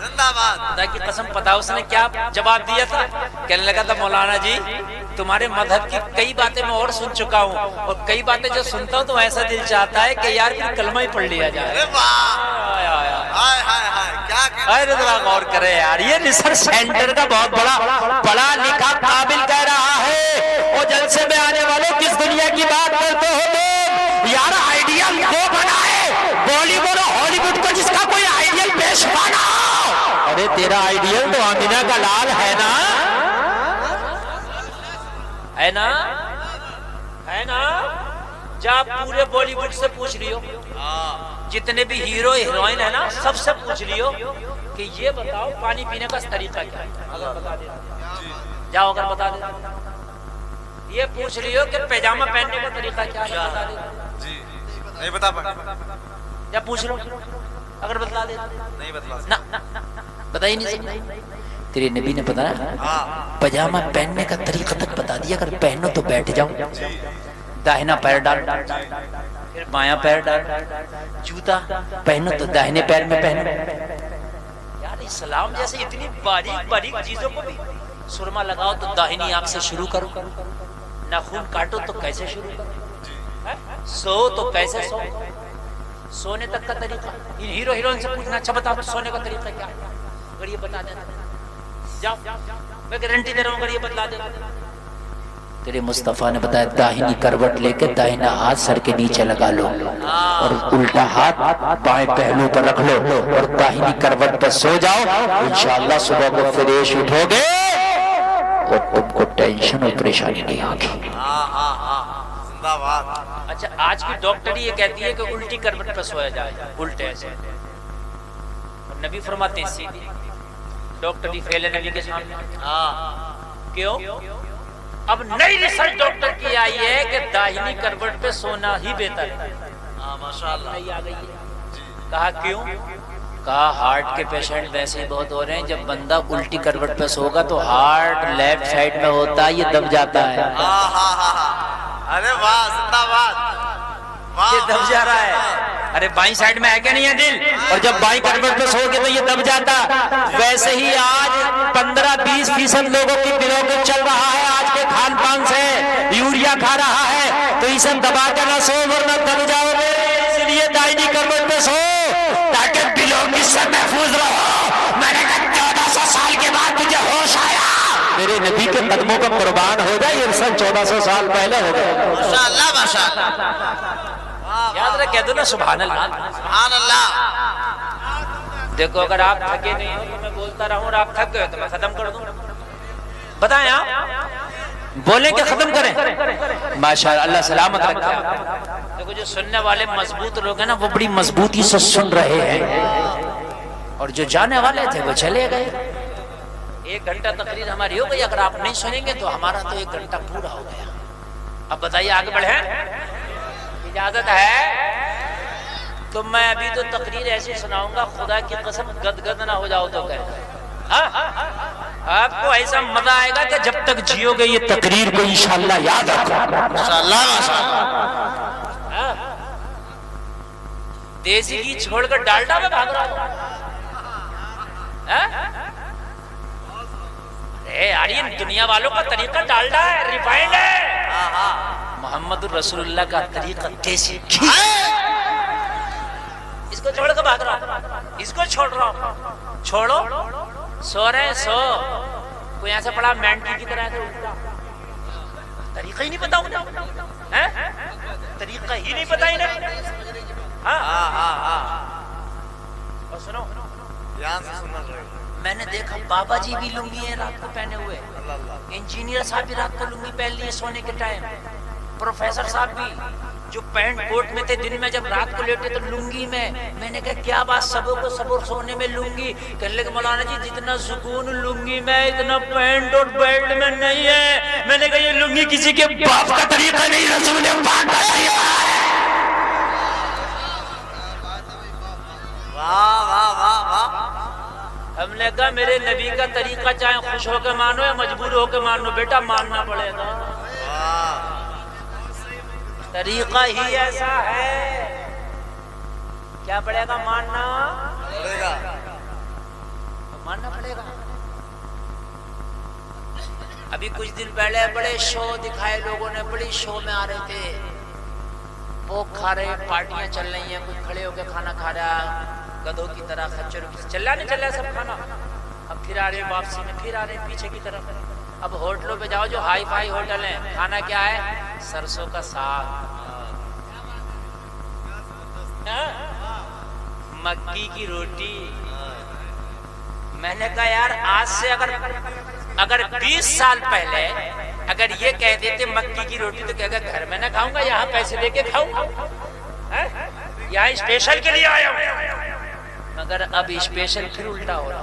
زندہ باد. خدا کی قسم پتا اس نے کیا جواب دیا تھا؟ کہنے لگا تھا مولانا جی تمہارے مذہب کی کئی باتیں میں اور سن چکا ہوں اور کئی باتیں جو سنتا ہوں تو ایسا دل چاہتا ہے کہ یار پھر کلمہ ہی پڑھ لیا جائے. غور کرے یار یہ ریسرچ سینٹر کا بہت بڑا پڑھا لکھا قابل کہہ رہا ہے. اور جلسے میں آنے والوں کس دنیا کی بات کرتے ہو تم یار؟ آئیڈیل کو بنائے بالی ووڈ اور ہالی ووڈ کو جس کا کوئی آئیڈیل پیش بنا. ارے تیرا آئیڈیل تو آمینہ کا لال ہے نا، ہے نا، ہے نا. جب پورے بالی ووڈ سے پوچھ لیو جتنے بھی ہیرو ہیروئن ہے نا سب سے پوچھ لیو کہ یہ بتاؤ پانی پینے کا طریقہ کیا ہے. اگر بتا دے جاؤ، اگر بتا دے. یہ پوچھ لیو کہ پیجامہ پہننے کا طریقہ کیا ہے، بتا دے. جی نہیں بتا پائے. یا پوچھ لو اگر بتلا دے. نہیں بتلا نہ بتا ہی نہیں سکتا. تیرے نبی نے بتایا پجامہ پہننے کا طریقہ تک بتا دیا. اگر پہنو تو بیٹھ جاؤ، داہنا پیر ڈال، پھر بایاں پیر ڈال. جوتا پہنو تو داہنے پیر میں پہنو. یار اسلام جیسے اتنی باریک باریک چیزوں کو بھی سرما لگاؤ تو داہنی آنکھ سے شروع کرو، ناخن کاٹو تو کیسے شروع کرو، سو تو کیسے سو. سونے تک کا طریقہ ان ہیرو ہیروئن سے پوچھنا. اچھا بتاؤ سونے کا طریقہ کیا ہے؟ اگر یہ بتا دینا جاؤ، میں گارنٹی دے رہا ہوں اگر یہ بتلا دے. تیرے مصطفیٰ نے بتایا داہنی کروٹ لے کے داہنا ہاتھ سر کے نیچے لگا لو اور الٹا ہاتھ بائیں پہلو پر رکھ لو اور داہنی کروٹ پر سو جاؤ. انشاءاللہ صبح کو فریش اٹھو گے اور تم کو ٹینشن اور پریشانی نہیں ہوگی. اچھا آج کی ڈاکٹر یہ کہتی ہے کہ الٹی کروٹ پر سویا جائے، الٹے ایسے. اور نبی فرماتے ہیں سیدھی ڈاکٹر فیل ہے نبی کے سامنے. کیوں؟ اب نئی ریسرچ ڈاکٹر کی آئی ہے کہ داہنی کروٹ پہ سونا ہی بہتر ہے. ماشاءاللہ. کہا کیوں؟ کہا ہارٹ کے پیشنٹ ویسے ہی بہت ہو رہے ہیں، جب بندہ الٹی کروٹ پہ سوگا تو ہارٹ لیفٹ سائڈ میں ہوتا ہے، یہ دب جاتا ہے. ارے واہ زندہ باد. یہ دب جا رہا ہے. ارے بائیں سائڈ میں ہے کیا نہیں ہے دل؟ اور جب بائیں کروٹ پہ سو گے تو یہ دب جاتا. ویسے ہی آج 15-20% لوگوں کی دلوں کو چل رہا ہے آج کے کھان پان سے، یوریا کھا رہا ہے تو اسے دبا کے نہ سو ورنہ دب جاؤ گے. اس لیے دائنی کروٹ پہ سو تاکہ دلوں کی سے محفوظ رہو. میں نے کہا 1400 سال کے بعد تجھے ہوش آیا. میرے نبی کے قدموں کا قربان ہو جائے، یہ سن 1400 سال پہلے ہو گئے. ماشاءاللہ ماشاءاللہ. یاد رکھ کہہ دو نا سبحان اللہ. سبحان اللہ. دیکھو اگر آپ تھکے نہیں ہو تو میں بولتا رہوں اور آپ تھک گئے تو میں ختم کر دوں. بتائیں آپ بولیں کہ ختم کریں؟ ماشاءاللہ اللہ سلامت رکھے. دیکھو جو سننے والے مضبوط لوگ ہیں نا وہ بڑی مضبوطی سے سن رہے ہیں اور جو جانے والے تھے وہ چلے گئے. 1 گھنٹہ تقریر ہماری ہو گئی، اگر آپ نہیں سنیں گے تو ہمارا تو 1 گھنٹہ پورا ہو گیا. اب بتائیے آگے بڑھیں؟ اجازت ہے؟ تو میں ابھی تو تقریر ایسی سناؤں گا خدا کی قسم گد نہ ہو جاؤ تو کہہ. آپ کو ایسا مزہ آئے گا کہ جب تک جیو گے یہ تقریر کو انشاءاللہ یاد رکھو. ماشاءاللہ ماشاءاللہ. دیسی گھی چھوڑ کر ڈالڈا میں بھاگ رہا ہوں. یار یہ دنیا والوں کا طریقہ ڈالڈا ہے، ریفائنڈ ہے. محمد الرسول اللہ کا طریقہ دیسی گھی. اس کو چھوڑ کر بھاگ رہا ہوں، اس کو چھوڑ رہا ہوں. چھوڑو، سو رہے سو. کوئی ایسا پڑا مینٹی کی طرح طریقہ ہی نہیں پتا انہیں، طریقہ ہی نہیں پتا انہیں. اور سنو دھیان سے سننا چاہیے. میں نے دیکھا بابا جی بھی لنگی ہیں رات کو پہنے ہوئے، انجینئر صاحب بھی رات کو لنگی پہن لیے سونے کے ٹائم، پروفیسر صاحب بھی جو پینٹ کوٹ میں تھے دن میں جب رات کو لیٹے تو لنگی میں. میں نے کہا کیا بات سبوں کو صبر سونے میں لنگی. کہنے لگے مولانا جی جتنا سکون لنگی میں اتنا پینٹ اور بیلٹ میں نہیں ہے. میں نے کہا یہ لنگی کسی کے باپ کا طریقہ نہیں، رسول پاک کا طریقہ ہے. واہ واہ واہ واہ. ہم نے کہا میرے نبی کا طریقہ چاہے خوش ہو کے مانو یا مجبور ہو کے مانو، بیٹا ماننا پڑے گا. طریقہ ہی ایسا ہے. کیا پڑے گا؟ ماننا پڑے گا، ماننا پڑے گا۔ ابھی کچھ دن پہلے بڑے شو دکھائے لوگوں نے، بڑی شو میں آ رہے تھے، وہ کھا رہے، پارٹیاں چل رہی ہیں، کچھ کھڑے ہو کے کھانا کھا رہا گدھوں کی طرح، خچر چل رہا نہیں چل رہا سب کھانا، اب پھر آ رہے واپسی میں، پھر آ رہے پیچھے کی طرف۔ اب ہوٹلوں پہ جاؤ جو ہائی فائی ہوٹل ہیں، کھانا کیا ہے؟ سرسوں کا ساگ، مکی کی روٹی۔ میں نے کہا یار آج سے اگر 20 سال پہلے اگر یہ کہہ دیتے مکی کی روٹی تو کہے گا گھر میں نہ کھاؤں گا، یہاں پیسے دے کے کھاؤں گا، یہاں اسپیشل کے لیے آیا ہوں۔ مگر اب اسپیشل پھر الٹا ہو رہا۔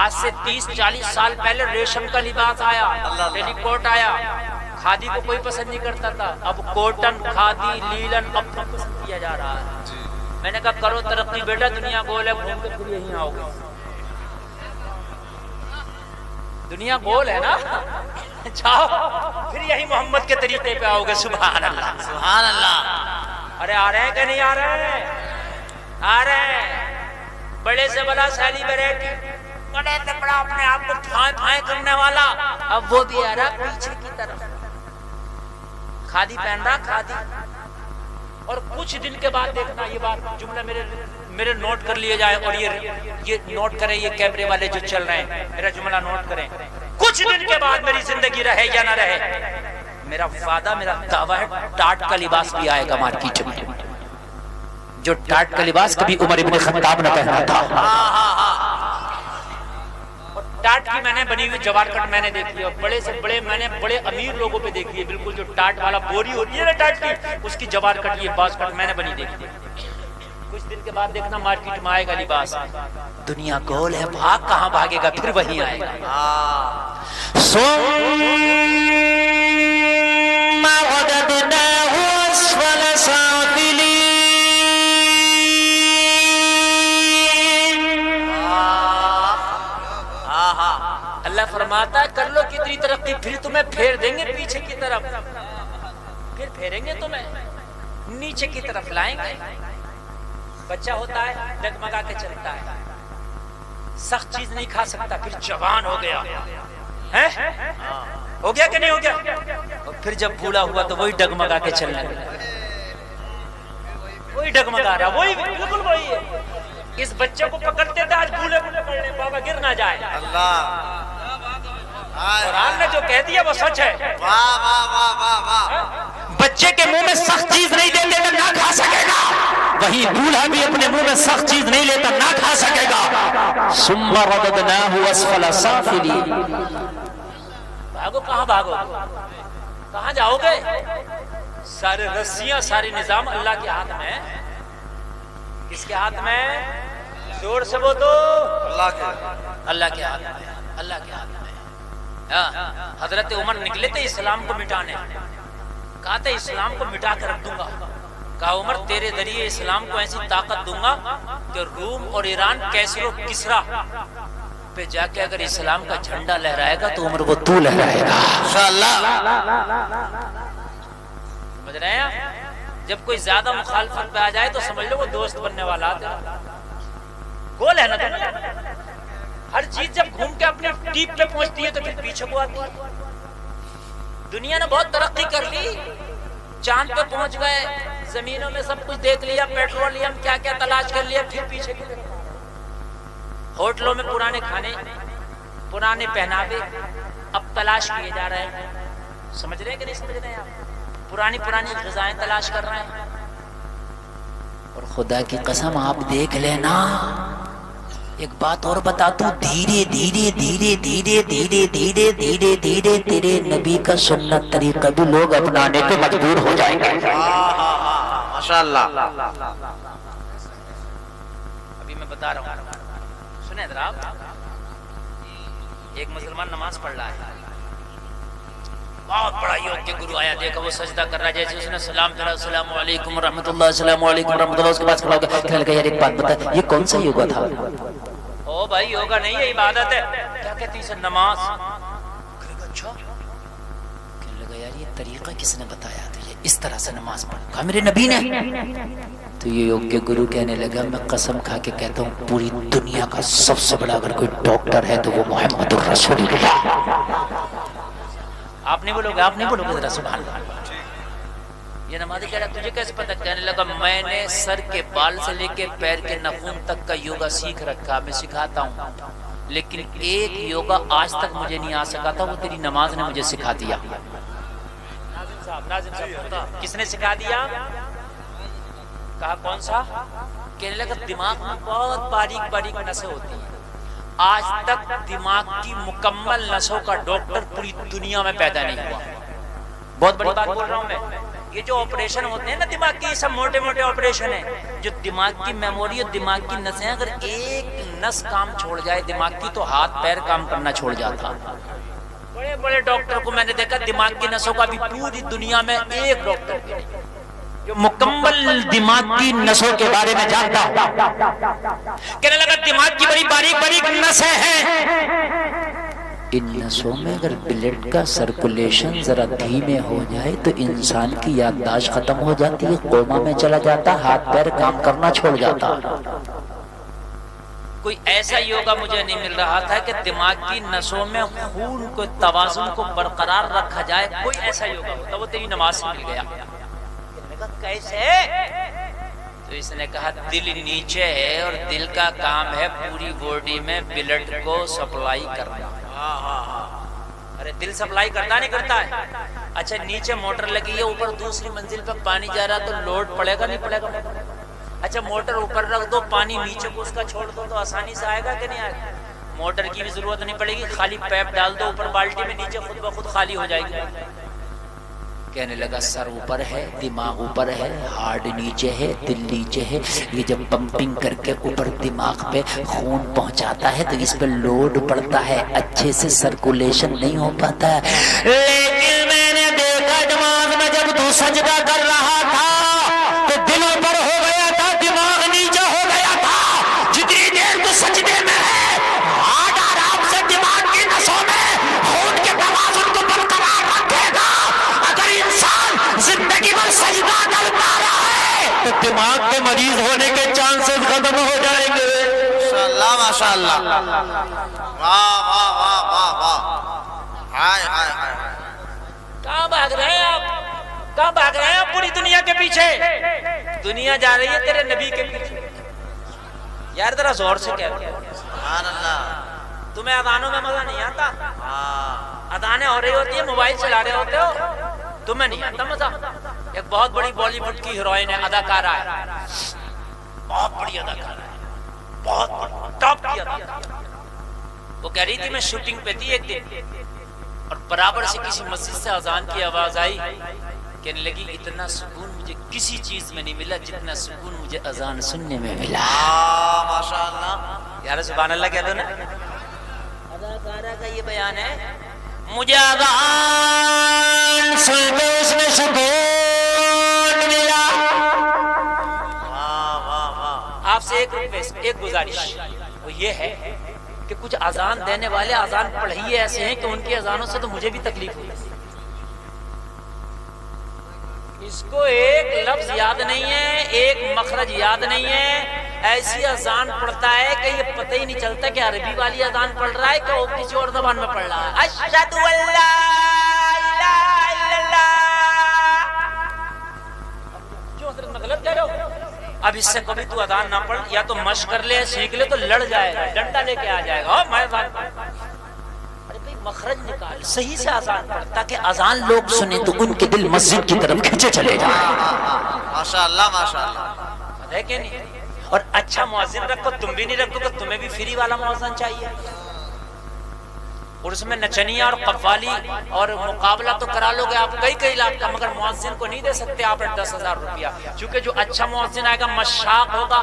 آج سے 30-40 سال پہلے ریشم کا لباس آیا، ٹیلی کوٹ آیا، کھادی کو کوئی پسند نہیں کرتا تھا، اب کوٹن، کھادی، لیلن اب پسند کیا جا رہا ہے۔ میں نے کہا کرو ترقی بیٹا، دنیا گول ہے، گھوم کے پھر یہیں آؤ گے۔ دنیا گول ہے نا، جاؤ پھر یہی محمد کے طریقے پہ آؤ گے۔ سبحان اللہ، سبحان اللہ۔ ارے آ رہے ہیں کہ نہیں آ رہے ہیں؟ آ رہے ہیں۔ بڑے سے بڑا سیلیبریٹی، بڑے سے بڑا اپنے آپ کو پھائیں پھائیں کرنے والا، اب وہ بھی آ رہا پیچھے کی طرف، کھادی پہن رہا، کھادی۔ اور کچھ دن کے بعد دیکھنا، یہ بات جملہ میرے نوٹ کر لیے جائے، اور یہ نوٹ کریں، یہ کیمرے والے جو چل رہے ہیں میرا جملہ نوٹ کریں۔ کچھ دن کے بعد میری زندگی رہے یا نہ رہے، میرا وعدہ، میرا دعویٰ ہے، ٹاٹ کا لباس بھی آئے گا مارکیٹ میں، جو ٹاٹ کا لباس کبھی عمر ابن خطاب نہ پہنا تھا۔ ٹاٹ کی میں نے بنی ہوئی جوار کٹ میں نے دیکھی ہے، اور بڑے سے بڑے میں نے بڑے امیر لوگوں پہ دیکھی ہے، بالکل جو ٹاٹ والا بوری ہوتی ہے نا ٹاٹ کی، اس کی جوار کٹ، یہ باز کٹ میں نے بنی دیکھی ہے۔ کچھ دن کے بعد دیکھنا مارکیٹ میں آئے گا لباس۔ دنیا گول ہے، بھاگ کہاں بھاگے گا، پھر وہی آئے گا۔ ثم رددناه أسفل سافلين۔ اللہ فرماتا ہے کر لو کتنی ترقی، پھر تمہیں پھیر دیں گے پیچھے کی طرف، پھر پھیریں گے تمہیں نیچے کی طرف لائیں گے۔ بچہ ہوتا ہے ڈگمگا کے چلتا ہے، سخت چیز نہیں کھا سکتا، پھر جوان ہو گیا، ہو گیا کہ نہیں ہو گیا؟ اور پھر جب بوڑھا ہوا تو وہی ڈگمگا کے چلنے لگا، وہی ڈگمگا رہا، وہی بالکل وہی ہے۔ اس بچے کو پکڑتے تھے، آج بھولے بھولے پڑھنے، بابا گر نہ جائے۔ اللہ، قرآن نے جو کہہ دیا وہ سچ ہے۔ واہ واہ واہ واہ واہ۔ بچے کے منہ میں سخت چیز نہیں دیتے تو نہ کھا سکے گا، وہی بوڑھا بھی اپنے منہ میں سخت چیز نہیں لیتا نہ کھا سکے گا۔ ثم رددناه اسفل سافلين۔ بھاگو کہاں بھاگو، کہاں جاؤ گے؟ سارے رسیاں، سارے نظام اللہ کے ہاتھ میں۔ کس کے ہاتھ میں؟ زور سے وہ تو اللہ کے اللہ کے ہاتھ میں، اللہ کے ہاتھ میں۔ حضرت عمر نکلے تھے اسلام کو مٹانے، کہا تھا اسلام کو مٹا کر رکھ دوں گا، کہا عمر تیرے ذریعے اسلام کو ایسی طاقت دوں گا کہ روم اور ایران، کیسر و کسرا پہ جا کے اگر اسلام کا جھنڈا لہرائے گا تو عمر وہ تو لہرائے گا انشاءاللہ۔ سمجھ رہے ہیں؟ جب کوئی زیادہ مخالفت پہ آ جائے تو سمجھ لو وہ دوست بننے والا گول ہے نا۔ ہر چیز جب گھوم کے اپنے ٹیپ پہ پہنچتی ہے تو پھر پیچھے کو آتی ہے۔ دنیا نے بہت ترقی کر لی، چاند پہ پہنچ گئے، زمینوں میں سب کچھ دیکھ لیا، پیٹرولیم کیا کیا تلاش کر لیا، پھر پیچھے کی طرف۔ ہوٹلوں میں پرانے کھانے، پرانے پہناوے اب تلاش کیے جا رہے ہیں۔ سمجھ رہے ہیں کہ نہیں سمجھ رہے ہیں آپ؟ پرانی غذائیں تلاش کر رہے ہیں۔ اور خدا کی قسم آپ دیکھ لینا، ایک بات اور بتا دوں، دھیرے دھیرے دھیرے دھیرے دھیرے دھیرے دھیرے دھیرے تیرے نبی کا سنت طریقہ بھی لوگ اپنانے پہ مجبور ہو جائیں گے۔ ماشاءاللہ۔ ابھی میں بتا رہا ہوں، سنیں ذرا آپ، ایک مسلمان نماز پڑھ رہا ہے، بہت بڑا یوگ کے گرو آیا، دیکھا وہ سجدہ کر رہا ہے، جیسے اس نے سلام کرا، السلام علیکم ورحمۃ اللہ، السلام علیکم ورحمۃ اللہ، اس کے بعد کھڑا ہو گیا، کہنے لگا یار ایک بات بتا، یہ کون سا یوگا تھا؟ او بھائی یوگا نہیں ہے، عبادت ہے۔ کیا کہتی ہے اسے؟ نماز۔ اچھا، کہنے لگا یار یہ طریقہ کس نے بتایا تجھے اس طرح سے نماز پڑھ؟ کہا میرے نبی نے۔ تو یہ یوگیہ گرو کہنے لگا میں قسم کھا کے کہتا ہوں پوری دنیا کا سب سے بڑا اگر کوئی ڈاکٹر ہے تو وہ محمد الرسول اللہ۔ آپ نہیں بولو گے؟ آپ نہیں بولو گے؟ ذرا سبحان اللہ۔ یہ نمازی کہہ رہا تجھے کیسے پتہ؟ کہنے لگا میں نے سر کے بال سے لے کے پیر کے ناخن تک کا یوگا سیکھ رکھا، میں سکھاتا ہوں، لیکن ایک یوگا آج تک مجھے نہیں آ سکا تھا، وہ تیری نماز نے مجھے سکھا دیا۔ ناظم صاحب کس نے سکھا دیا؟ کہا کون سا؟ کہنے لگا دماغ میں بہت باریک باریک نسیں ہوتی ہیں، آج تک دماغ کی مکمل نسوں کا ڈاکٹر پوری دنیا میں پیدا نہیں ہوا۔ بہت بڑی بات بول رہا ہوں میں۔ یہ جو آپریشن ہوتے ہیں نا دماغ کی، سب موٹے موٹے آپریشن ہیں، جو دماغ کی میموری اور دماغ کی نسیں، اگر ایک نس کام چھوڑ جائے دماغ کی تو ہاتھ پیر کام کرنا چھوڑ جاتا۔ بڑے بڑے ڈاکٹر کو میں نے دیکھا دماغ کی نسوں کا بھی پوری دنیا میں ایک ڈاکٹر بھی نہیں جو مکمل دماغ کی نسوں کے بارے میں جانتا۔ کہنے لگا دماغ کی بڑی باریک باریک نسیں ہیں، ان نسوں میں اگر بلڈ کا سرکولیشن ذرا دھیمے ہو جائے تو انسان کی یادداشت ختم ہو جاتی ہے، کوما میں چلا جاتا، ہاتھ پیر کام کرنا چھوڑ جاتا۔ کوئی ایسا یوگا مجھے نہیں مل رہا تھا کہ دماغ کی نسوں میں خون کو توازن کو برقرار رکھا جائے، کوئی ایسا یوگا ہوتا وہ تیری نماز سے مل گیا۔ کیسے؟ تو اس نے کہا دل نیچے ہے اور دل کا کام ہے پوری باڈی میں بلڈ کو سپلائی کرنا۔ ارے دل سپلائی کرتا نہیں کرتا ہے؟ اچھا نیچے موٹر لگی ہے، اوپر دوسری منزل پہ پانی جا رہا تو لوڈ پڑے گا نہیں پڑے گا؟ اچھا موٹر اوپر رکھ دو، پانی نیچے کو اس کا چھوڑ دو تو آسانی سے آئے گا کہ نہیں آئے گا؟ موٹر کی بھی ضرورت نہیں پڑے گی، خالی پیپ ڈال دو اوپر بالٹی میں، نیچے خود بخود خالی ہو جائے گی۔ کہنے لگا سر اوپر ہے، دماغ اوپر ہے، ہارٹ نیچے ہے، دل نیچے ہے، یہ جب پمپنگ کر کے اوپر دماغ پہ خون پہنچاتا ہے تو اس پہ لوڈ پڑتا ہے، اچھے سے سرکولیشن نہیں ہو پاتا ہے۔ لیکن میں نے دیکھا نماز میں جب تو سجدہ کر رہا تھا تو دل اوپر ہو گیا تھا، دماغ نیچے ہو گیا تھا۔ جتنی دیر تو سجدے میں ہے ہارٹ آرام سے دماغ کی نسوں میں خون کے توازن کو برقرار رکھے گا۔ اگر انسان زندگی بھر سجدہ کرتا رہے تو دماغ کے مریض ہونے کے چانسز ختم ہو جائیں گے۔ ماشاءاللہ ماشاءاللہ، واہ واہ واہ واہ واہ، ہائے ہائے ہائے۔ کہاں بھاگ رہے ہیں آپ؟ کہاں بھاگ رہے ہیں آپ پوری دنیا کے پیچھے؟ دنیا جا رہی ہے تیرے نبی کے پیچھے۔ یار ذرا زور سے کہہ سبحان اللہ۔ تمہیں اذانوں میں مزہ نہیں آتا؟ اذانیں ہو رہی ہوتی ہے، موبائل چلا رہے ہوتے ہو، تمہیں نہیں آتا مزہ؟ ایک بہت بڑی بالی ووڈ کی ہیروئن ہے، اداکارہ ہے، بہت بڑی اداکارہ ہے، بہت ٹاپ کی اداکارہ۔ وہ کہہ رہی تھی میں شوٹنگ پہ تھی ایک دن اور برابر سے کسی مسجد سے اذان کی آواز آئی، کہنے لگی اتنا سکون مجھے کسی چیز میں نہیں ملا جتنا سکون مجھے اذان سننے میں ملا۔ ماشاءاللہ یار سبحان اللہ کہہ دو نا۔ اداکارہ کا یہ بیان ہے مجھے اذان سن کے اس میں سکون ملا۔ آپ سے ایک گزارش وہ یہ ہے کہ کچھ اذان دینے والے اذان پڑھائیے ایسے ہیں کہ ان کی اذانوں سے تو مجھے بھی تکلیف ہوئی۔ اس کو ایک لفظ یاد نہیں ہے، ایک مخرج یاد نہیں ہے، ایسی اذان پڑھتا ہے کہ یہ پتہ ہی نہیں چلتا کہ عربی والی اذان پڑھ رہا ہے کہ وہ کسی اور زبان میں پڑھ رہا ہے۔ اشہد ان لا الہ الا اللہ۔ جو حضرت میں غلط کہہ رہا ہوں؟ اب اس سے کبھی تو اذان نہ پڑھ، یا تو مشق کر لے، سیکھ لے تو لڑ جائے گا، ڈنڈا لے کے آ جائے گا۔ میں مخرج نکال، صحیح سے اذان پڑھ تاکہ اذان لوگ سنیں تو ان کے دل مسجد کی طرف کھینچے چلے جائیں۔ ماشاءاللہ ماشاءاللہ، ہے کہ نہیں؟ اور اچھا مؤذن رکھو، تم بھی نہیں رکھو تو تمہیں بھی فری والا مؤذن چاہیے۔ اور اس میں نچنیاں اور قوالی اور مقابلہ تو کرا لو گے آپ کئی لاکھ کا، مگر مؤذن کو نہیں دے سکتے آپ 10,000 روپیہ، کیونکہ جو اچھا مؤذن آئے گا مشاق ہوگا،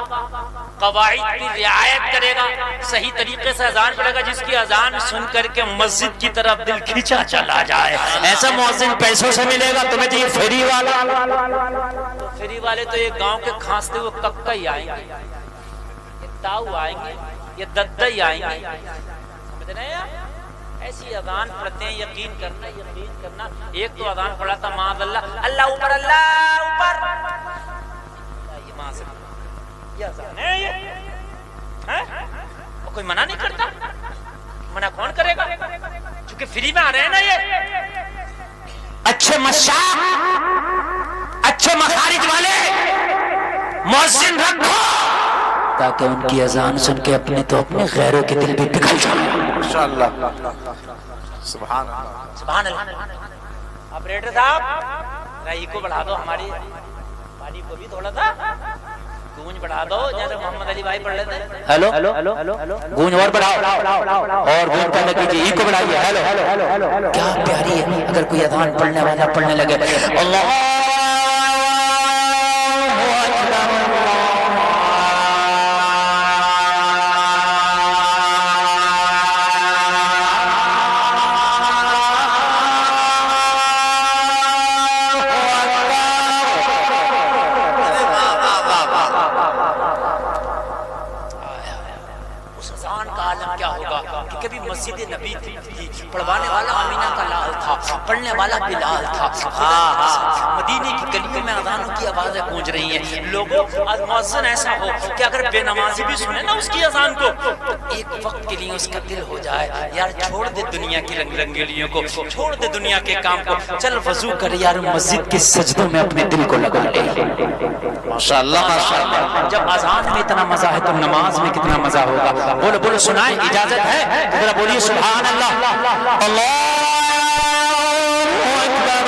قواعد کی رعایت کرے گا، صحیح طریقے سے اذان پڑھے گا، جس کی اذان سن کر کے مسجد کی طرف دل کھینچا چلا جائے، ایسا مؤذن پیسوں سے ملے گا۔ تمہیں چاہیے فری والا، تو فری والے تو یہ گاؤں کے کھانستے ہوئے ککا ہی آئیں گے، یہ تاؤ آئیں گے، یہ ددہ ہی آئیں گے، سمجھ رہے ہیں؟ ایسی اذان پڑھتے ہیں، یقین کرنا ایک تو اذان پڑھا تھا معاذ اللہ، اللہ اوپر اللہ اوپر، یہ معاذ اللہ، یہ اذان ہے، یہ کوئی منع نہیں کرتا، منع کون کرے گا؟ چونکہ فری میں آ رہے ہیں نا یہ اچھے مشاہ، اچھے مخارج والے مؤذن رکھو تاکہ ان کی اذان سن کے اپنے تو اپنے غیروں کے دل بھی پگھل جائیں۔ ماشاءاللہ، سبحان اللہ، سبحان اللہ۔ آپریٹر صاحب رائی کو بڑھا دو، ہماری بھائی کو بھی تھوڑا سا گونج بڑھا دو، جیسے محمد علی بھائی پڑھ لیتے ہیں۔ ہیلو گونج اور بڑھاؤ، اور گونج کرنے کیجیے، ای کو بڑھائیے۔ ہیلو کیا پیاری ہے، اگر کوئی اذان پڑھنے والا پڑھنے لگے اللہ مسجد نبی تھی، پڑھوانے والا آمینہ کا لال تھا، پڑھنے والا بلال تھا۔ مدینے کی گلیوں میں اذانوں کی آوازیں گونج رہی ہیں، لوگوں مؤذن ایسا ہو کہ اگر بے نمازی بھی سنے نا اس کی اذان کو، ایک وقت کے لیے اس کا دل ہو جائے یار چھوڑ دے دنیا کی رنگ رنگیلیوں کو، چھوڑ دے دنیا کے کام کو، چل وضو کر یار مسجد کے سجدوں میں اپنے دل کو لگا لے۔ ماشاءاللہ ماشاءاللہ، جب اذان میں اتنا مزہ ہے تو نماز میں کتنا مزہ ہوگا۔ بولو بولو سنائیں، اجازت ہے؟ ذرا بولیے سبحان اللہ، اللہ اکبر،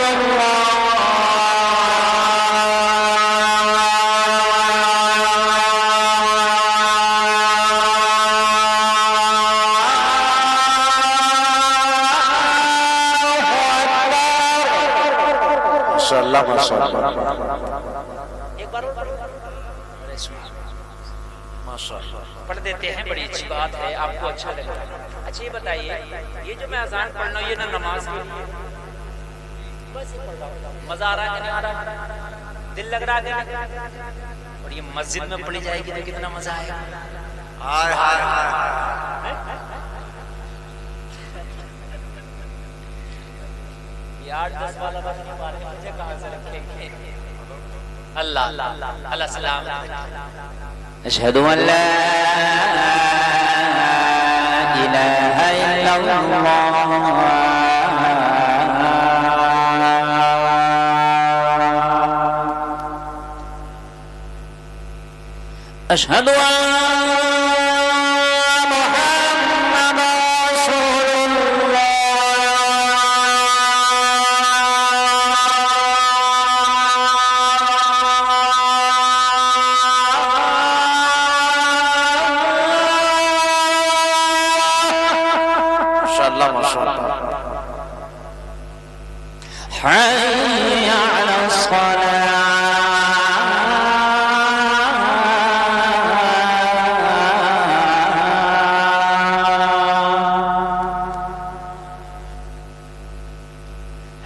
ماشاءاللہ ماشاءاللہ، ایک بار ماشاءاللہ پڑھ دیتے ہیں، بڑی اچھی بات ہے، آپ کو اچھا لگتا ہے۔ اچھا یہ بتائیے، یہ جو میں اذان پڑھنا ہوں یہ نہ نماز کے لیے بس پڑھ رہا ہوں، مزہ آ رہا ہے کہ نہیں آ رہا، دل لگ رہا ہے کہ نہیں؟ اور یہ مسجد میں پڑھی جائے گی تو کتنا مزہ آئے گا۔ ہائے ہائے ہائے، یہ 8-10 والا بس نہیں پا رہے، مجھے کہاں سے رکھیں گے؟ اللہ اللہ سلام، اشہد ان لا الہ الا اللہ، اشہد ان محمد رسول اللہ، ماشاءاللہ، حي على الصلاة،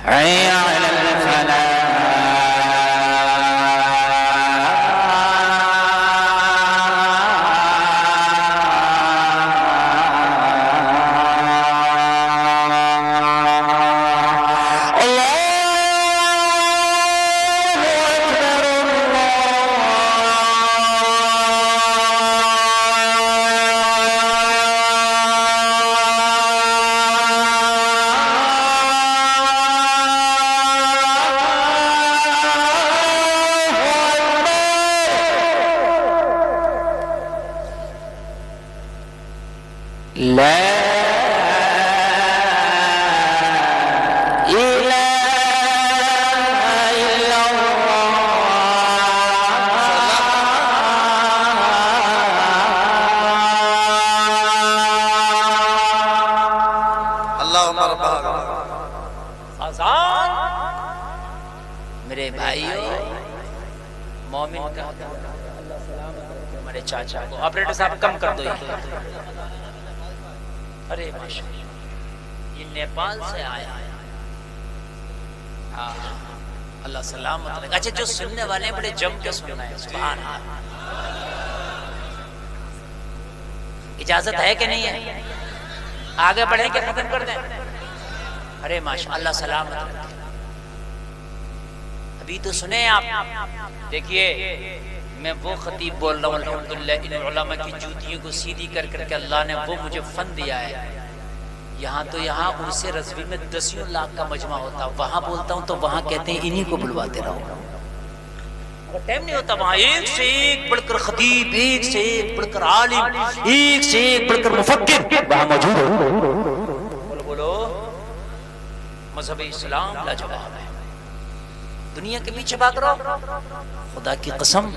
حي على الفلاح، میرے بھائیو مومن کا ہمارے چاچا کو آپریٹر صاحب کم کر دو یہ، ارے ماشاءاللہ یہ نیپال سے آیا ہے، اللہ سلامت رکھے۔ اچھا جو سننے والے ہیں بڑے جم کے سننا ہے، سبحان اللہ، اجازت ہے کہ نہیں ہے؟ آگے بڑھیں کہ ختم کر دیں؟ ارے ماشاءاللہ سلامت رکھیں. ابھی تو سنیں آپ. دیکھیے میں وہ خطیب بول رہا ہوں الحمدللہ ان علماء کی جوتیوں کو سیدھی کر کر کے اللہ نے وہ مجھے فن دیا ہے. یہاں تو یہاں عرس رضوی میں 10 لاکھ کا مجمع ہوتا، وہاں بولتا ہوں تو وہاں کہتے ہیں انہی کو بلواتے رہو. ٹائم نہیں ہوتا وہاں ایک سے ایک بڑھ کر خطیب، ایک سے ایک بڑھ کر عالم، ایک سے ایک بڑھ کر مفکر وہاں موجود ہو. بولو مذہب اسلام لاجواب ہے. دنیا کے پیچھے بھاگ رہو. خدا کی قسم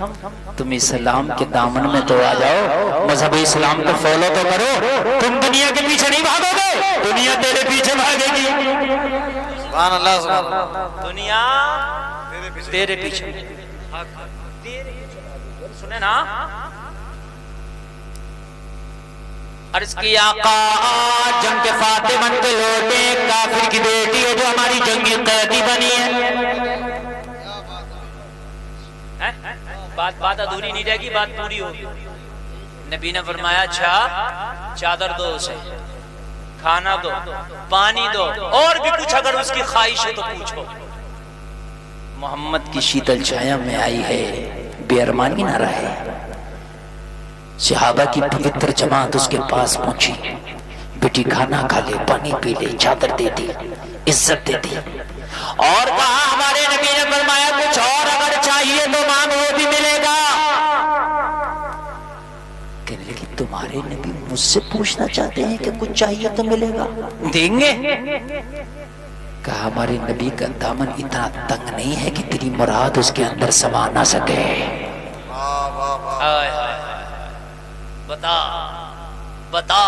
تم اسلام کے دامن میں تو آ جاؤ، مذہب اسلام کو فالو تو کرو. تم دنیا کے پیچھے نہیں بھاگو گے، دنیا تیرے پیچھے بھاگے گی. سبحان اللہ سبحان اللہ. دنیا تیرے پیچھے. سنے نا عرض کی آقا جنگ کے فاتح بن کے لوٹے، کافر کی بیٹی ہے جو ہماری جنگی قیدی بنی ہے. بات ادھوری نہیں رہے گی، بات پوری ہوگی. نبی نے فرمایا اچھا چادر دو اسے، کھانا دو، پانی دو، اور بھی کچھ اگر اس کی خواہش ہے تو پوچھو. محمد کی شیتل چھایا میں آئی ہے، بے ارمانی نہ رہے. صحابہ کی پوتر جماعت اس کے پاس پہنچی، بیٹی کھانا کھا لے، پانی پی لے، چادر دے دی، عزت دے دی. اور کہا ہمارے نبی نے فرمایا کچھ اور اگر چاہیے تو مانگ وہ بھی ملے گا. کہنے لگی تمہارے نبی مجھ سے پوچھنا چاہتے ہیں کہ کچھ چاہیے تو ملے گا، دیں گے؟ کہا ہمارے نبی کا دامن اتنا تنگ نہیں ہے کہ تیری مراد اس کے اندر سما نہ سکے. بتا بتا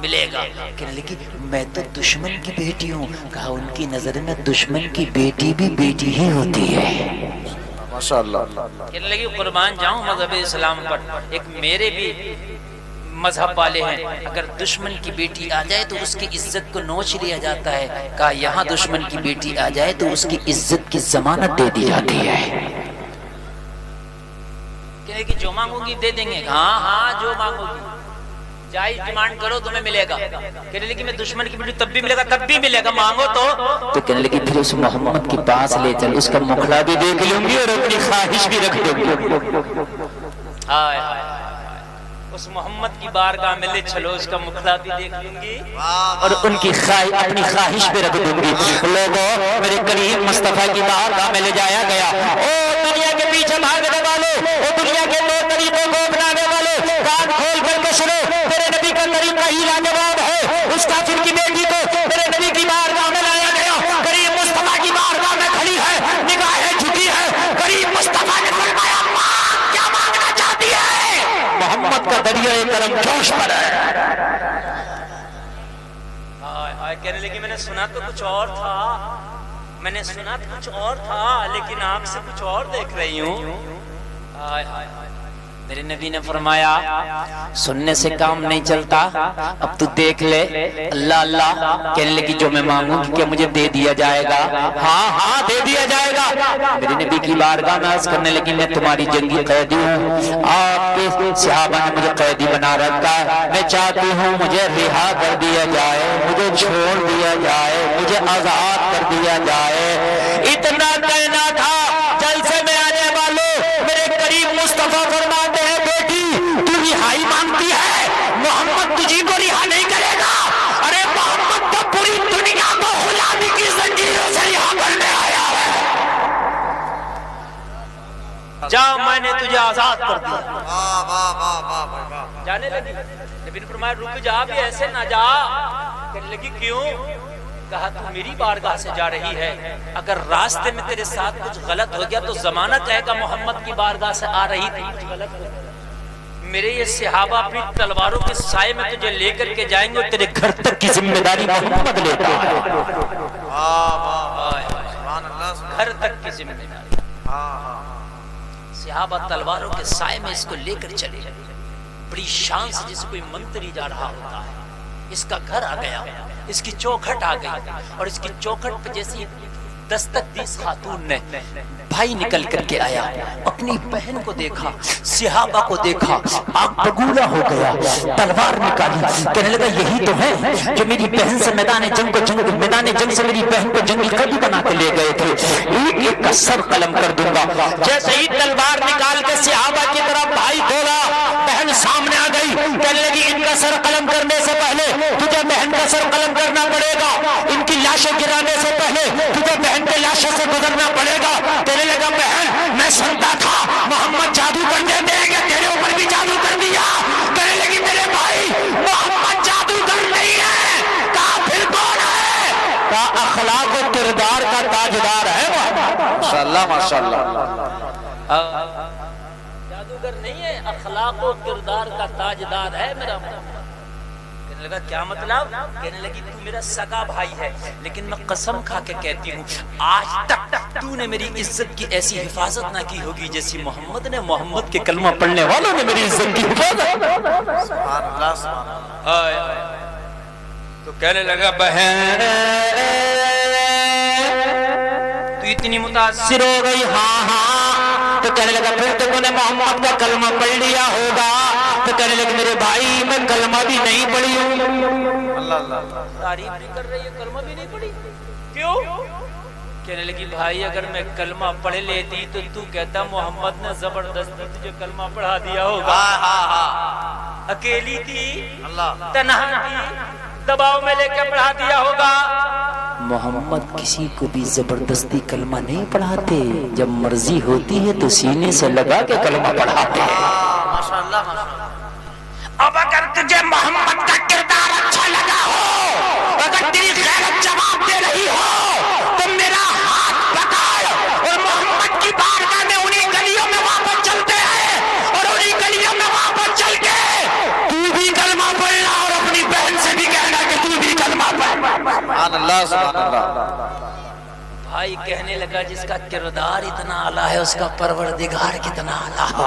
ملے گا. کہنے لگی میں تو دشمن کی بیٹی ہوں. کہا ان کی نظر میں دشمن کی بیٹی بھی بیٹی ہی ہوتی ہے. ماشاءاللہ. کہنے لگی قربان جاؤں مذہب اسلام پر. ایک میرے بھی مذہب والے ہیں، اگر دشمن کی بیٹی آ جائے تو اس کی عزت کو نوچ لیا جاتا ہے. کہا یہاں دشمن کی بیٹی آ جائے تو اس کی عزت کی ضمانت دے دی جاتی ہے. کہنے کہ جو مانگو گی دے دیں گے. ہاں ہاں جو مانگو گی جائز ڈیمانڈ کرو تمہیں ملے گا. کہنے لگی میں دشمن کی بیٹی تب بھی ملے گا، تب بھی ملے گا، مانگو تو کہنے لگی پھر اس محمد کے پاس لے چل، اس کا مکھڑا بھی دیکھ لوں گی اور اپنی خواہش بھی رکھ دوں گی. ہائے ہائے اس محمد کی بارگاہ میں لے چلو، اس کا مکھڑا بھی دیکھ لوں گی اور ان کی اپنی خواہش بھی رکھ دوں گی. لوگوں میرے کریم مصطفیٰ کی بارگاہ میں لے جایا گیا. او دنیا کے پیچھے بھاگنے والے، او دنیا کے دو طریقوں کو اپنانے والے، کان کھول کر کے سنو. میرے نبی کا طریقہ ہی لاجواب ہے. اس کافر کی بیٹی کو میرے نبی کی بارگاہ میں لایا گیا. کریم مصطفیٰ کی بارگاہ میں کھڑی ہے، نگاہیں جھکی ہے. کریم مصطفیٰ نے فرمایا ماں کیا مانگنا چاہتی ہے؟ محمد کا دریائے کرم جوش پر ہے. کہنے لگی میں نے سنا تو کچھ اور تھا، میں نے سنا تو کچھ اور تھا، لیکن آپ سے کچھ اور دیکھ رہی ہوں. میرے نبی نے فرمایا سننے سے کام نہیں چلتا، اب تو دیکھ لے. اللہ اللہ. کہنے لگی جو میں مانگوں گی کیا مجھے دے دیا جائے گا؟ ہاں ہاں دے دیا جائے گا. میرے نبی کی بارگاہ میں عرض کرنے لگی میں تمہاری جنگی قیدی ہوں، آپ کے صحابہ نے مجھے قیدی بنا رکھا ہے، میں چاہتی ہوں مجھے رہا کر دیا جائے، مجھے چھوڑ دیا جائے، مجھے آزاد کر دیا جائے. اتنا کہنا تھا جلسے میں آنے والوں میرے قریب مصطفیٰ فرماتے ہیں بیٹی تو رہائی مانگتی ہے، محمد تجھی کو رہا نہیں کرے گا. ارے محمد تو پوری دنیا کو غلامی کی زنجیروں سے رہا کرنے آیا ہے. جا میں نے تجھے آزاد کر دیا. جانے لگی. نبی نے فرمایا رک جا بھی ایسے نہ جا. کہنے لگی کیوں؟ کہا تو میری بارگاہ سے جا رہی ہے، اگر راستے میں تیرے ساتھ کچھ غلط ہو گیا تو ضمانت ہے کہ محمد کی بارگاہ سے آ رہی تھی کچھ غلط ہو گیا. میرے یہ صحابہ اپنی تلواروں کے سائے میں تجھے لے کر کے جائیں گے اور تیرے گھر تک کی ذمہ داری محمد لیتا ہے. گھر تک کی ذمہ داری. صحابہ تلواروں کے سائے میں اس کو لے کر چلے گئے، بڑی شان سے جسے کوئی منتری جا رہا ہوتا ہے. اس کا گھر آ گیا، اس کی چوکھٹ آ گئی، اور اس کی چوکھٹ پہ جیسی دستک دی اس خاتون نے، بھائی نکل کر کے آیا، اپنی بہن کو دیکھا، صحابہ کو دیکھا، آگ بگولا ہو گیا، تلوار نکالی، کہنے لگا یہی تو ہے جو میری بہن سے میدان جنگ سے میری بہن کو جنگی قیدی بنا کے لے گئے تھے، ایک ایک کا سر قلم کر دوں گا۔ جیسے ہی تلوار نکال کے صحابہ کی طرف بھائی دوڑا، بہن سامنے آ گئی، کہنے لگی ان کا سر قلم کرنے سے پہلے تجھے بہن کا سر قلم کرنا پڑے گا، ان کی لاشیں گرانے سے پہلے تجھے بہن کے لاشوں سے گزرنا پڑے گا۔ کہنے لگا بہن میں سنتا تھا محمد جادو کرنے دیں گے، تیرے اوپر بھی جادو کر دیا۔ کہنے لگی میرے بھائی محمد جادوگر نہیں ہے، کافر کون ہے؟ کہا اخلاق و کردار کا تاجدار ہے وہ، ماشاءاللہ ماشاءاللہ، جادوگر نہیں ہے، اخلاق و کردار کا تاجدار ہے میرا۔ کہنے لگا کیا مطلب؟ کہنے لگی تو میرا سگا بھائی ہے، لیکن میں قسم کھا کے کہتی ہوں آج تک تو نے میری عزت کی ایسی حفاظت نہ کی ہوگی جیسی محمد نے محمد کے کلمہ پڑھنے والوں نے میری عزت کی حفاظت۔ سبحان اللہ سبحان اللہ۔ تو کہنے لگا بہن تو اتنی متاثر ہو گئی؟ ہاں۔ تو کہنے لگا پھر تو نے محمد کا کلمہ پڑھ لیا ہوگا؟ تو کہنے لگا میرے بھائی میں کلمہ بھی نہیں پڑھی ہوں۔ اللہ اللہ، تعریف بھی کر رہی ہے، کلمہ بھی نہیں پڑھی، کیوں؟ کہنے لگی بھائی اگر میں کلمہ پڑھ لیتی تو کہتا محمد نے زبردستی تجھے کلمہ پڑھا دیا ہوگا۔ اکیلی تھی، تنہا تھی، دباؤ میں لے کے پڑھا دیا ہوگا۔ محمد کسی کو بھی زبردستی کلمہ نہیں پڑھاتے، جب مرضی ہوتی ہے تو سینے سے لگا کے کلمہ پڑھاتے ہیں۔ ماشاءاللہ ماشاءاللہ۔ اب اگر تجھے محمد کا کردار اچھا لگا ہو، اگر تیری غیرت جواب دے رہی ہو تو میرا ہاتھ پکڑ اور محمد کی بارگاہ میں انہی گلیوں میں واپس چلتے ہیں، اور انہی گلیوں میں واپس چل کے تو بھی کلمہ پڑھنا اور اپنی بہن سے بھی کہنا کہ تو بھی کلمہ پڑھ۔ سبحان اللہ سبحان اللہ۔ بھائی کہنے لگا جس کا کردار اتنا اعلیٰ ہے اس کا پروردگار کتنا اعلیٰ ہے۔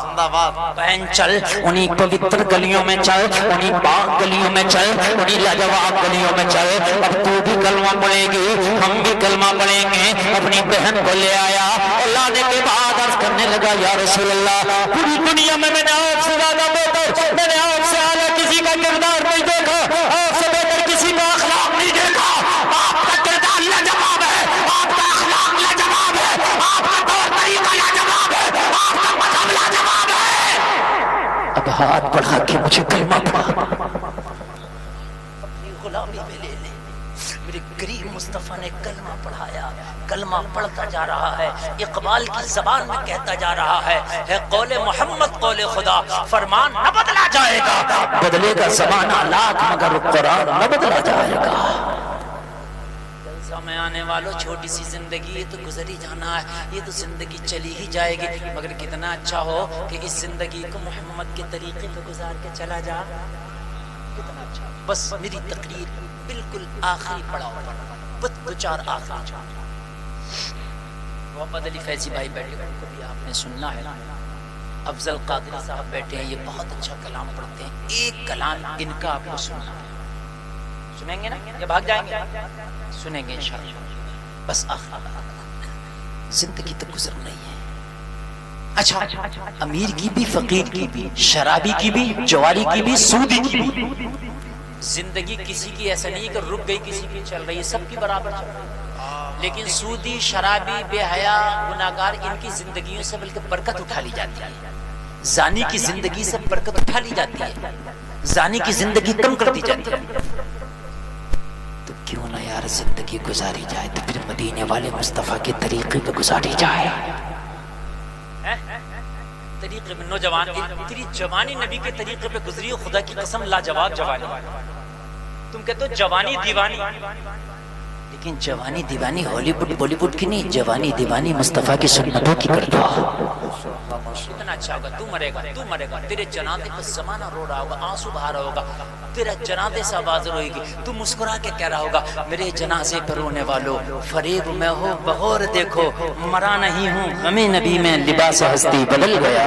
زندہ باد۔ بہن چل انہی پوتر گلیوں میں چل، انہی پاک گلیوں میں چل، انہی لاجواب گلیوں میں چل، اب تو بھی کلمہ پڑھے گی، ہم بھی کلمہ پڑھیں گے۔ اپنی بہن کو لے آیا اور لانے کے بعد عرض کرنے لگا یا رسول اللہ پوری دنیا میں نے آپ سے زیادہ بہتر، میں نے آپ سے اعلیٰ کسی کا کردار نہیں دیکھا، آپ سے بہتر کسی کا اخلاق نہیں دیکھا۔ آپ کا کردار لاجواب ہے، آپ کا اخلاق لاجواب ہے، آپ کا طور طریقہ لاجواب ہے، آپ کا مذہب لاجواب ہے۔ اب ہاتھ بڑھا کے مجھے کلمہ پڑھا، اپنی غلامی میں لے لے۔ میرے قریب مصطفیٰ نے کلمہ پڑھایا، کلمہ پڑھتا جا رہا ہے، اقبال کی زبان میں کہتا جا رہا ہے قول محمد قول خدا، فرمان نہ بدلا جائے گا، بدلے گا زمانہ لاکھ مگر قرآن نہ بدلا جائے گا۔ میں آنے والوں چھوٹی سی زندگی یہ تو گزر ہی جانا ہے، یہ تو زندگی چلی ہی جائے گی، مگر کتنا اچھا ہو کہ اس زندگی کو محمد کے طریقے پہ گزار کے چلا جا، کتنا اچھا۔ بس میری تقریر بالکل آخری پڑاؤ پر، دو چار آخری چار۔ محمد علی فیضی بھائی بیٹھے ان کو بھی آپ نے سننا ہے، افضل قادری صاحب بیٹھے ہیں، یہ بہت اچھا کلام پڑھتے ہیں، ایک کلام ان کا آپ کو سننا ہے، سنیں گے نا یا بھاگ جائیں گے؟ سنیں گے انشاءاللہ۔ بس زندگی تو گزر نہیں ہے۔ اچھا امیر کی بھی، فقیر کی بھی، شرابی کی بھی، جواری کی بھی، سودی کی بھی، زندگی کسی کی ایسا نہیں کہ رک گئی کسی کی چل رہی ہے، سب کی برابر چل رہی ہے، لیکن سودی، شرابی، بے حیا، گناہگار ان کی زندگیوں سے بلکہ برکت اٹھا لی جاتی ہے، زانی کی زندگی سے برکت اٹھا لی جاتی ہے، زانی کی زندگی کم کر دی جاتی ہے۔ تو کیوں نہ یار زندگی گزاری جائے تو پھر مدینے والے مصطفیٰ کے طریقے پہ گزاری جائے، طریقے میں۔ نوجوان تیری جوانی نبی کے طریقے پہ گزری، خدا کی قسم لاجواب جوانی۔ تم کہتے ہو جوانی دیوانی، لیکن جوانی دیوانی ہالی ووڈ بالی ووڈ کی نہیں، جوانی دیوانی مصطفیٰ کی سنتوں کی کر دو۔ اتنا اچھا ہوگا، تو مرے گا، تو مرے گا، تیرے جنازے پہ زمانہ رو رہا ہوگا، آنسو بہا رہا ہوگا، تیرا جنازے سے آواز روئے گی، تو مسکرا کے کہہ رہا ہوگا میرے جنازے پر رونے والوں، فریب میں ہو بغور دیکھو، مرا نہیں ہوں غم نبی میں لباس ہستی بدل گیا۔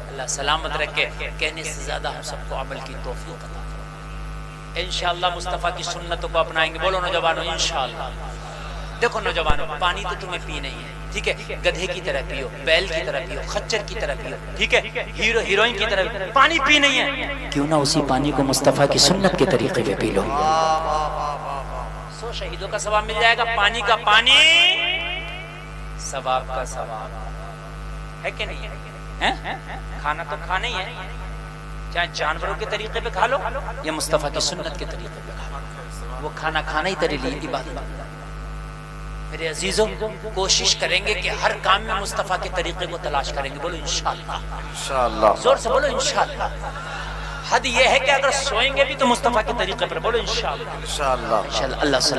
اللہ سلامت رکھے، کہنے سے زیادہ ہم سب کو عمل کی توفیق عطا فرمائے۔ انشاءاللہ مصطفیٰ کی سنتوں کو اپنائیں گے. بولو نوجوانوں انشاءاللہ. دیکھو نوجوانوں پانی تو تمہیں پی نہیں ہے, ٹھیک ہے, گدھے کی طرح پیو, بیل کی طرح پیو, خچر کی طرح پیو, ٹھیک ہے, ہیرو ہیروئن کی طرح پانی پی نہیں ہے, کیوں نہ اسی پانی کو مصطفیٰ کی سنت کے طریقے پہ پی لو. سو شہیدوں کا ثواب مل جائے گا. پانی کا پانی, ثواب کا ثواب ہے کہ نہیں ہے؟ کھانا تو کھانا ہی ہے, چاہے جانوروں کے طریقے پہ کھا لو یا مصطفیٰ کی سنت کے طریقے پہ کھا لو, وہ کھانا کھانا ہی تیرے لیے عبادت. میرے عزیزوں کوشش کریں گے کہ ہر کام میں مصطفیٰ کے طریقے کو تلاش کریں گے. بولو انشاءاللہ, انشاءاللہ, زور سے بولو انشاءاللہ. حد یہ ہے کہ اگر سوئیں گے بھی تو مصطفیٰ کے طریقے پر. بولو انشاءاللہ, انشاءاللہ. اللہ سلام.